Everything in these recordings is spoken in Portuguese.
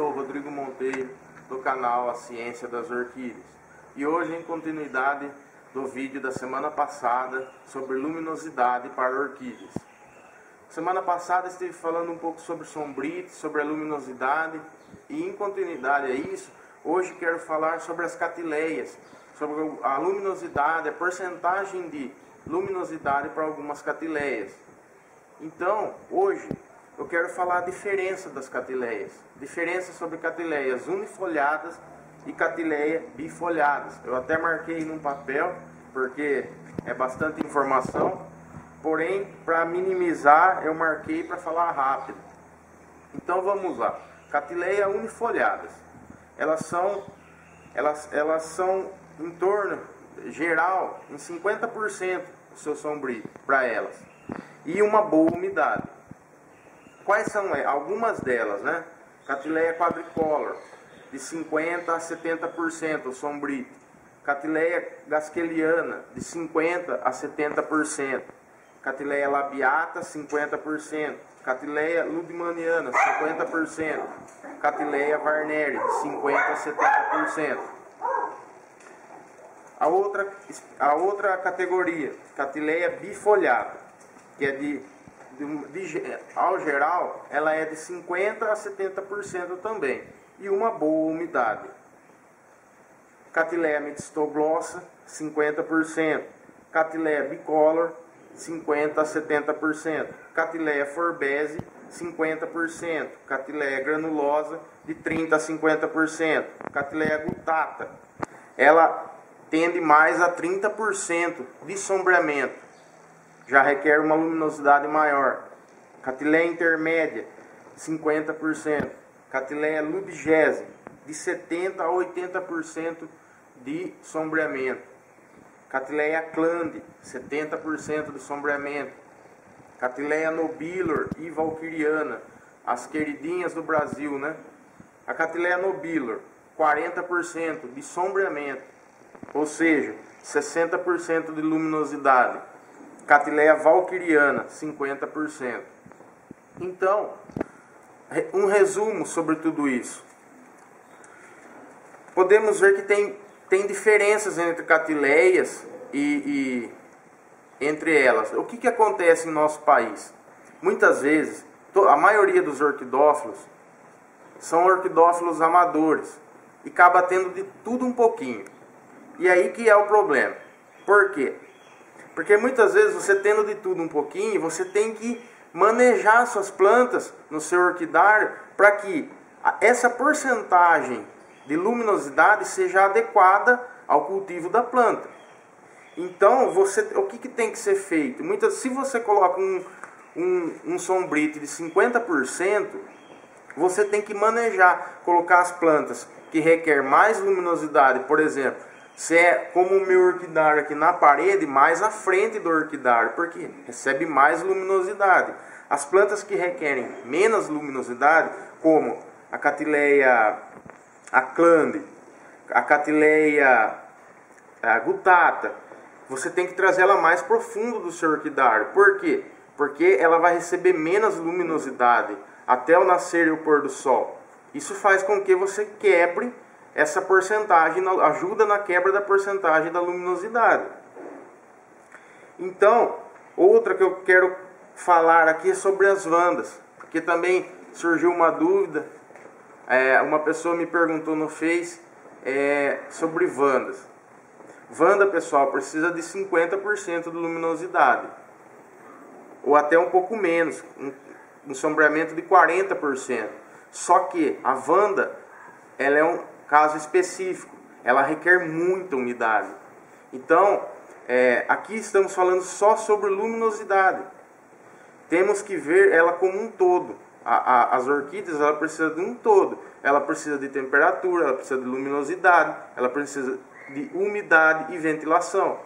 sou o Rodrigo Monteiro, do canal A Ciência das Orquídeas. E hoje, em continuidade do vídeo da semana passada sobre luminosidade para orquídeas. Semana passada estive falando um pouco sobre sombrite, sobre a luminosidade, e em continuidade a isso, hoje quero falar sobre as catileias, sobre a luminosidade, a porcentagem de luminosidade para algumas catileias. Então, hoje eu quero falar a diferença das catileias, diferença sobre catileias unifolhadas e catileia bifolhadas. Eu até marquei num papel, porque é bastante informação, porém, para minimizar, eu marquei para falar rápido. Então vamos lá. Catileia unifolhadas. Elas são em torno, geral, em 50% do seu sombrito para elas. E uma boa umidade. Quais são algumas delas, né? Catileia quadricolor, de 50% a 70% o sombrito. Catileia gaskeliana, de 50% a 70%. Catileia labiata, 50%. Catileia ludmaniana, 50%. Catileia varneri, de 50% a 70%. A outra categoria, catileia bifolhada, que é ao geral, ela é de 50% a 70% também. E uma boa umidade. Catileia metistoglossa, 50%. Catileia bicolor, 50% a 70%. Catileia forbese, 50%. Catileia granulosa, de 30% a 50%. Catileia gutata, ela tende mais a 30% de sombreamento. Já requer uma luminosidade maior. Catileia intermédia, 50%. Catileia ludgese, de 70% a 80% de sombreamento. Catileia clande, 70% de sombreamento. Catileia nobilor e valquiriana, as queridinhas do Brasil, né? A Catileia nobilor, 40% de sombreamento, ou seja, 60% de luminosidade. Catileia valquiriana, 50%. Então, um resumo sobre tudo isso. Podemos ver que tem diferenças entre catileias e entre elas. O que acontece em nosso país? Muitas vezes, a maioria dos orquidófilos são orquidófilos amadores e acaba tendo de tudo um pouquinho. E aí que é o problema. Por quê? Porque muitas vezes você tendo de tudo um pouquinho, você tem que manejar suas plantas no seu orquidário para que essa porcentagem de luminosidade seja adequada ao cultivo da planta. Então, o que tem que ser feito? Se você coloca um sombrite de 50%, você tem que manejar, colocar as plantas que requer mais luminosidade, por exemplo, se é como o meu orquidário aqui na parede, mais à frente do orquidário, porque recebe mais luminosidade. As plantas que requerem menos luminosidade, como a catileia clande, a catileia gutata, você tem que trazer ela mais profundo do seu orquidário. Por quê? Porque ela vai receber menos luminosidade até o nascer e o pôr do sol. Isso faz com que você quebre essa porcentagem, ajuda na quebra da porcentagem da luminosidade. Então, outra que eu quero falar aqui é sobre as vandas, porque também surgiu uma dúvida, uma pessoa me perguntou no Face sobre vandas. Vanda, pessoal, precisa de 50% de luminosidade, ou até um pouco menos, um sombreamento de 40%. Só que a vanda, ela é um caso específico, ela requer muita umidade. Então, aqui estamos falando só sobre luminosidade. Temos que ver ela como um todo. As orquídeas, ela precisa de um todo. Ela precisa de temperatura, ela precisa de luminosidade, ela precisa de umidade e ventilação.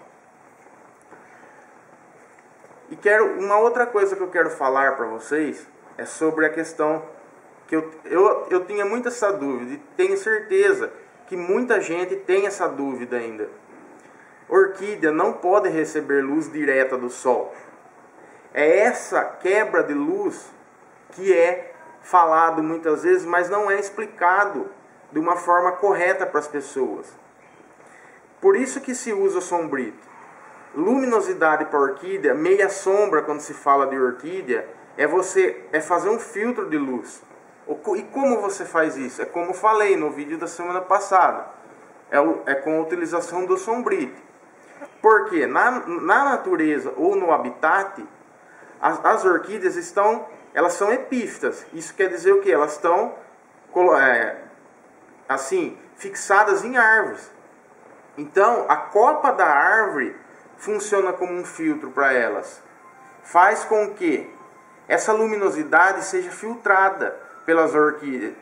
E uma outra coisa que eu quero falar para vocês é sobre a questão que eu tinha muito essa dúvida, e tenho certeza que muita gente tem essa dúvida ainda. Orquídea não pode receber luz direta do sol. É essa quebra de luz que é falado muitas vezes, mas não é explicado de uma forma correta para as pessoas. Por isso que se usa o sombrito. Luminosidade para orquídea, meia sombra quando se fala de orquídea, é fazer um filtro de luz. E como você faz isso? É como eu falei no vídeo da semana passada. É com a utilização do sombrite. Porque na natureza ou no habitat, as orquídeas elas são epífitas. Isso quer dizer o quê? Elas estão assim, fixadas em árvores. Então, a copa da árvore funciona como um filtro para elas. Faz com que essa luminosidade seja filtrada pelas orquídeas,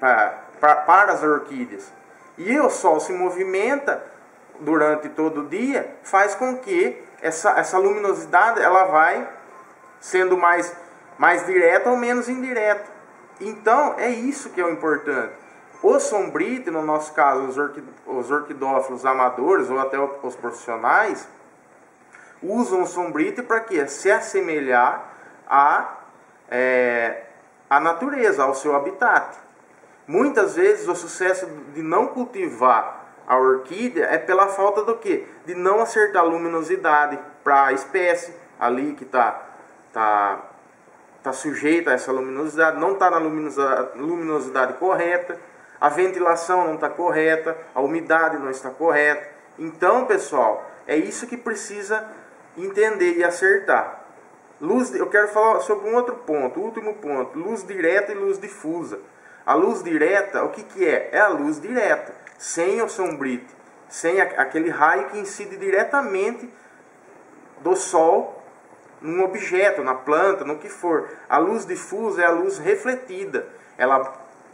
para as orquídeas. E o sol se movimenta durante todo o dia, faz com que essa luminosidade ela vai sendo mais direta ou menos indireta. Então, é isso que é o importante. O sombrite, no nosso caso, os orquidófilos amadores ou até os profissionais, usam o sombrite para quê? Se assemelhar à natureza, ao seu habitat. Muitas vezes o sucesso de não cultivar a orquídea é pela falta do quê? De não acertar a luminosidade para a espécie ali que está sujeita a essa luminosidade, não está na luminosidade correta, a ventilação não está correta, a umidade não está correta. Então, pessoal, é isso que precisa entender e acertar. Eu quero falar sobre um outro ponto, o último ponto, luz direta e luz difusa. A luz direta, o que é? É a luz direta, sem o sombrite, sem aquele raio que incide diretamente do sol num objeto, na planta, no que for. A luz difusa é a luz refletida. Ela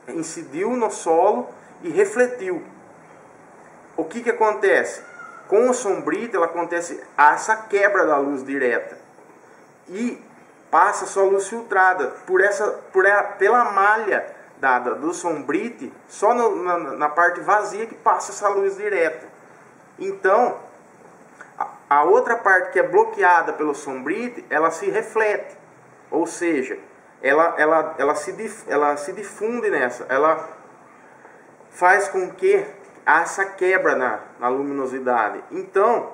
incidiu no solo e refletiu. O que acontece? Com o sombrite, acontece essa quebra da luz direta. E passa só luz filtrada pela malha do sombrite, só na parte vazia que passa essa luz direta. Então, a outra parte que é bloqueada pelo sombrite, ela se reflete, ou seja, ela se difunde nessa, ela faz com que haja essa quebra na luminosidade. Então,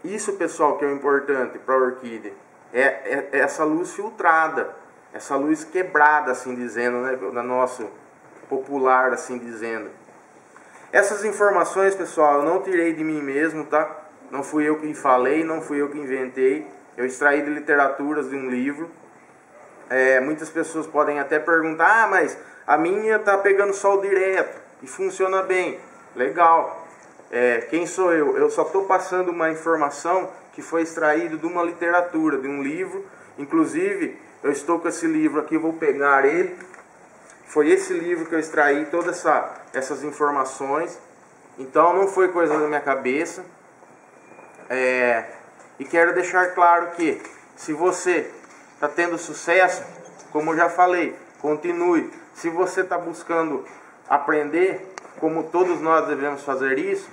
isso, pessoal, que é o importante para a orquídea, é essa luz filtrada, essa luz quebrada, assim dizendo, né, no nosso popular, assim dizendo. Essas informações, pessoal, eu não tirei de mim mesmo, tá? Não fui eu que falei, não fui eu que inventei. Eu extraí de literaturas de um livro. Muitas pessoas podem até perguntar, mas a minha tá pegando sol direto e funciona bem. Legal. Quem sou eu? Eu só estou passando uma informação que foi extraída de uma literatura, de um livro. Inclusive, eu estou com esse livro aqui, vou pegar ele. Foi esse livro que eu extraí todas essas informações. Então, não foi coisa da minha cabeça. E quero deixar claro que, se você está tendo sucesso, como eu já falei, continue. Se você está buscando aprender, como todos nós devemos fazer isso,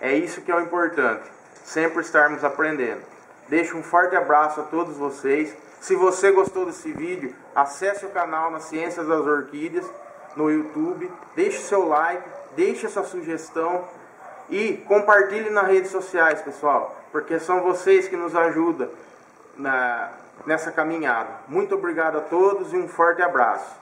é isso que é o importante. Sempre estarmos aprendendo. Deixo um forte abraço a todos vocês. Se você gostou desse vídeo, acesse o canal na Ciências das Orquídeas no YouTube, deixe seu like, deixe sua sugestão e compartilhe nas redes sociais, pessoal, porque são vocês que nos ajudam nessa caminhada. Muito obrigado a todos e um forte abraço.